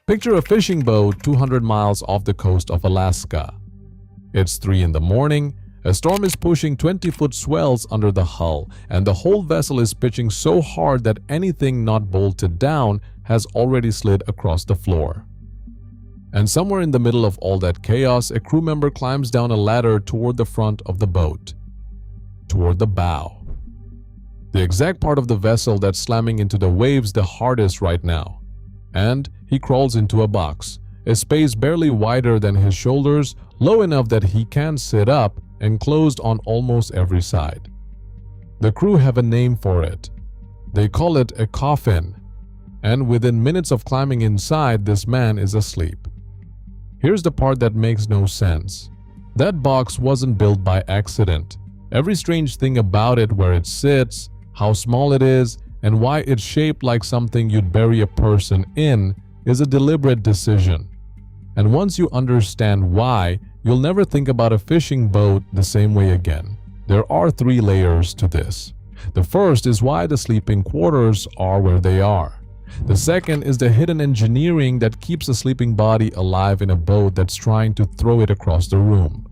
Picture a fishing boat 200 miles off the coast of Alaska. It's 3 in the morning, a storm is pushing 20-foot swells under the hull, and the whole vessel is pitching so hard that anything not bolted down has already slid across the floor. And somewhere in the middle of all that chaos, a crew member climbs down a ladder toward the front of the boat, toward the bow. The exact part of the vessel that's slamming into the waves the hardest right now. And he crawls into a box, a space barely wider than his shoulders, low enough that he can sit up, and closed on almost every side. The crew have a name for it. They call it a coffin. And within minutes of climbing inside, this man is asleep. Here's the part that makes no sense. That box wasn't built by accident. Every strange thing about it, where it sits, how small it is, and why it's shaped like something you'd bury a person in, is a deliberate decision. And once you understand why, you'll never think about a fishing boat the same way again. There are 3 layers to this. The first is why the sleeping quarters are where they are. The second is the hidden engineering that keeps a sleeping body alive in a boat that's trying to throw it across the room.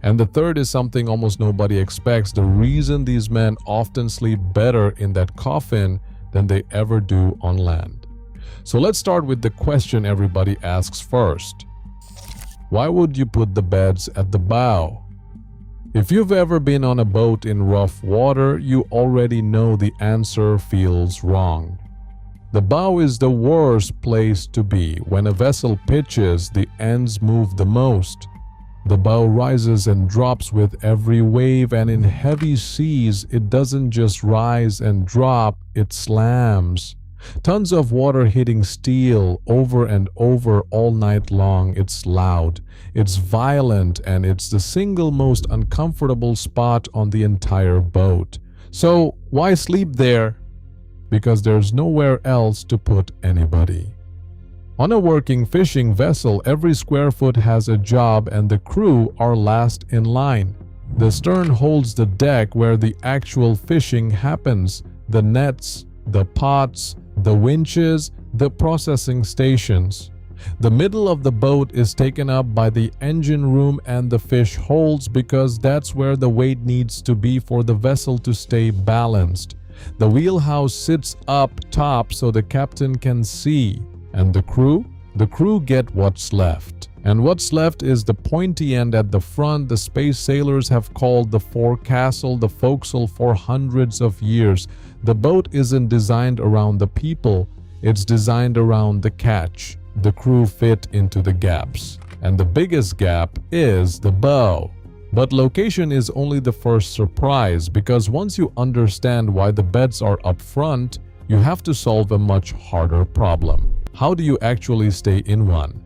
And the third is something almost nobody expects: the reason these men often sleep better in that coffin than they ever do on land. So let's start with the question everybody asks first. Why would you put the beds at the bow? If you've ever been on a boat in rough water, you already know the answer feels wrong. The bow is the worst place to be. When a vessel pitches, the ends move the most. The bow rises and drops with every wave, and in heavy seas, it doesn't just rise and drop, it slams. Tons of water hitting steel over and over all night long. It's loud, it's violent, and it's the single most uncomfortable spot on the entire boat. So why sleep there? Because there's nowhere else to put anybody. On a working fishing vessel, every square foot has a job, and the crew are last in line. The stern holds the deck where the actual fishing happens: the nets, the pots, the winches, the processing stations. The middle of the boat is taken up by the engine room and the fish holds, because that's where the weight needs to be for the vessel to stay balanced. The wheelhouse sits up top so the captain can see. And the crew? The crew get what's left. And what's left is the pointy end at the front. The space sailors have called the forecastle the forecastle for hundreds of years. The boat isn't designed around the people, it's designed around the catch. The crew fit into the gaps. And the biggest gap is the bow. But location is only the first surprise, because once you understand why the beds are up front, you have to solve a much harder problem. How do you actually stay in one?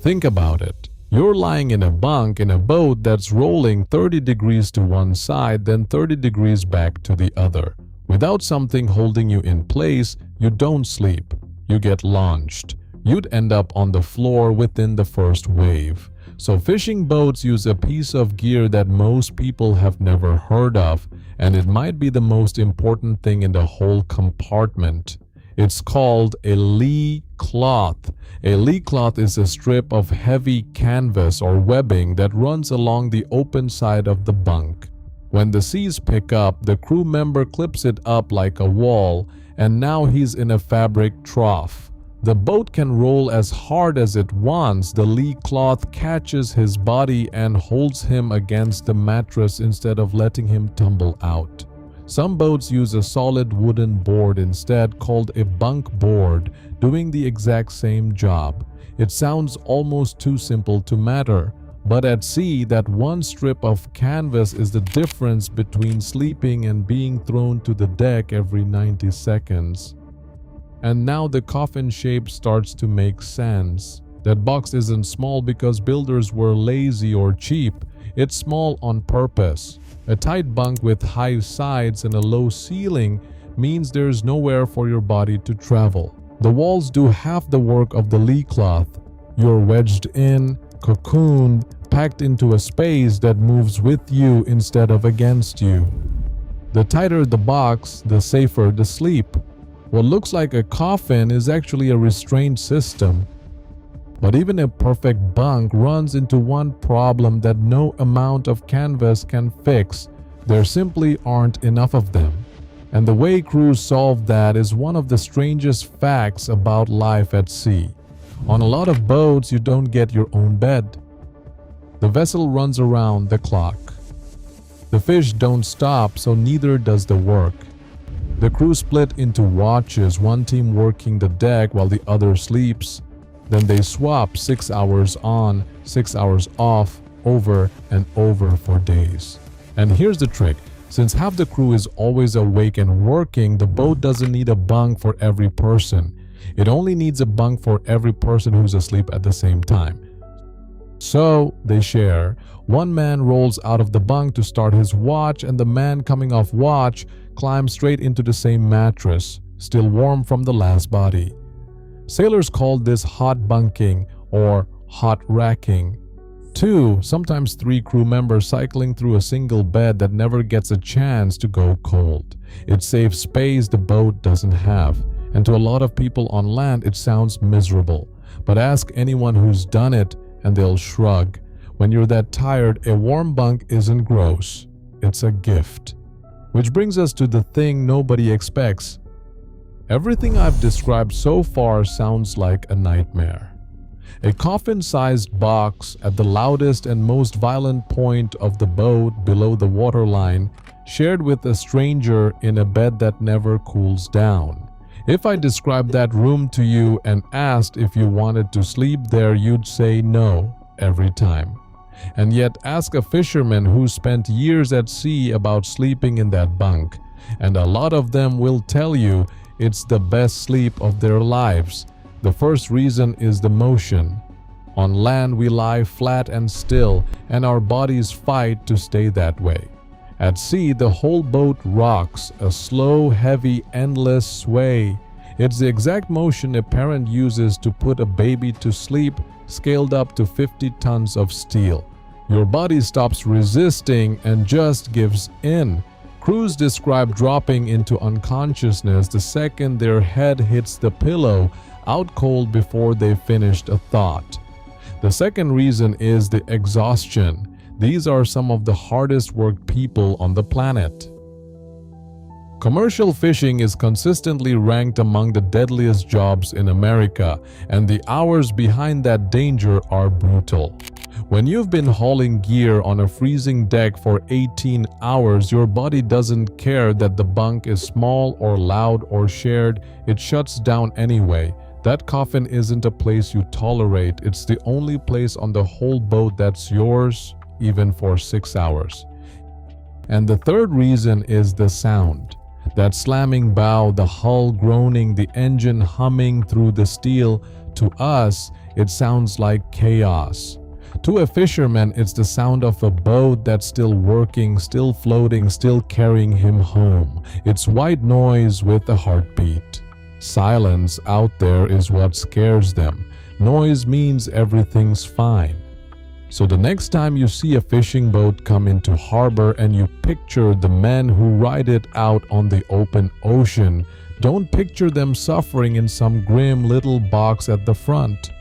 Think about it. You're lying in a bunk in a boat that's rolling 30 degrees to one side, then 30 degrees back to the other. Without something holding you in place, you don't sleep. You get launched. You'd end up on the floor within the first wave. So fishing boats use a piece of gear that most people have never heard of, and it might be the most important thing in the whole compartment. It's called a lee cloth. A lee cloth is a strip of heavy canvas or webbing that runs along the open side of the bunk. When the seas pick up, the crew member clips it up like a wall, and now he's in a fabric trough. The boat can roll as hard as it wants. The lee cloth catches his body and holds him against the mattress instead of letting him tumble out. Some boats use a solid wooden board instead, called a bunk board, doing the exact same job. It sounds almost too simple to matter, but at sea, that one strip of canvas is the difference between sleeping and being thrown to the deck every 90 seconds. And now the coffin shape starts to make sense. That box isn't small because builders were lazy or cheap. It's small on purpose. A tight bunk with high sides and a low ceiling means there's nowhere for your body to travel. The walls do half the work of the lee cloth. You're wedged in, cocooned, packed into a space that moves with you instead of against you. The tighter the box, the safer the sleep. What looks like a coffin is actually a restraint system. But even a perfect bunk runs into one problem that no amount of canvas can fix. There simply aren't enough of them. And the way crews solve that is one of the strangest facts about life at sea. On a lot of boats, you don't get your own bed. The vessel runs around the clock. The fish don't stop, so neither does the work. The crew split into watches, one team working the deck while the other sleeps. Then they swap 6 hours on, 6 hours off, over and over for days. And here's the trick. Since half the crew is always awake and working, the boat doesn't need a bunk for every person. It only needs a bunk for every person who's asleep at the same time. So they share. One man rolls out of the bunk to start his watch, and the man coming off watch climbs straight into the same mattress, still warm from the last body. Sailors call this hot bunking or hot racking. 2, sometimes 3 crew members cycling through a single bed that never gets a chance to go cold. It saves space the boat doesn't have, and to a lot of people on land it sounds miserable. But ask anyone who's done it and they'll shrug. When you're that tired, a warm bunk isn't gross. It's a gift. Which brings us to the thing nobody expects. Everything I've described so far sounds like a nightmare. A coffin-sized box at the loudest and most violent point of the boat below the waterline, shared with a stranger in a bed that never cools down. If I described that room to you and asked if you wanted to sleep there, you'd say no every time. And yet ask a fisherman who spent years at sea about sleeping in that bunk, and a lot of them will tell you it's the best sleep of their lives. The first reason is the motion. On land we lie flat and still, and our bodies fight to stay that way. At sea, the whole boat rocks, a slow, heavy, endless sway. It's the exact motion a parent uses to put a baby to sleep, scaled up to 50 tons of steel. Your body stops resisting and just gives in. Crews describe dropping into unconsciousness the second their head hits the pillow, out cold before they've finished a thought. The second reason is the exhaustion. These are some of the hardest worked people on the planet. Commercial fishing is consistently ranked among the deadliest jobs in America, and the hours behind that danger are brutal. When you've been hauling gear on a freezing deck for 18 hours, your body doesn't care that the bunk is small or loud or shared. It shuts down anyway. That coffin isn't a place you tolerate. It's the only place on the whole boat that's yours, even for 6 hours. And the third reason is the sound. That slamming bow, the hull groaning, the engine humming through the steel. To us, it sounds like chaos. To a fisherman, it's the sound of a boat that's still working, still floating, still carrying him home. It's white noise with a heartbeat. Silence out there is what scares them. Noise means everything's fine. So the next time you see a fishing boat come into harbor and you picture the men who ride it out on the open ocean, don't picture them suffering in some grim little box at the front.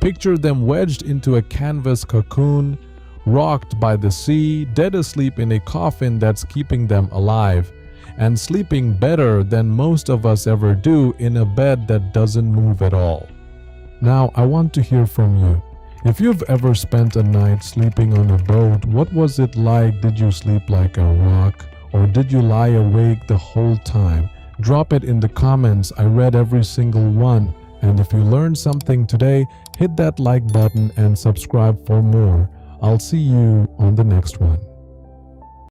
Picture them wedged into a canvas cocoon, rocked by the sea, dead asleep in a coffin that's keeping them alive, and sleeping better than most of us ever do in a bed that doesn't move at all. Now, I want to hear from you. If you've ever spent a night sleeping on a boat, what was it like? Did you sleep like a rock, or did you lie awake the whole time? Drop it in the comments. I read every single one. And if you learned something today, hit that like button and subscribe for more. I'll see you on the next one.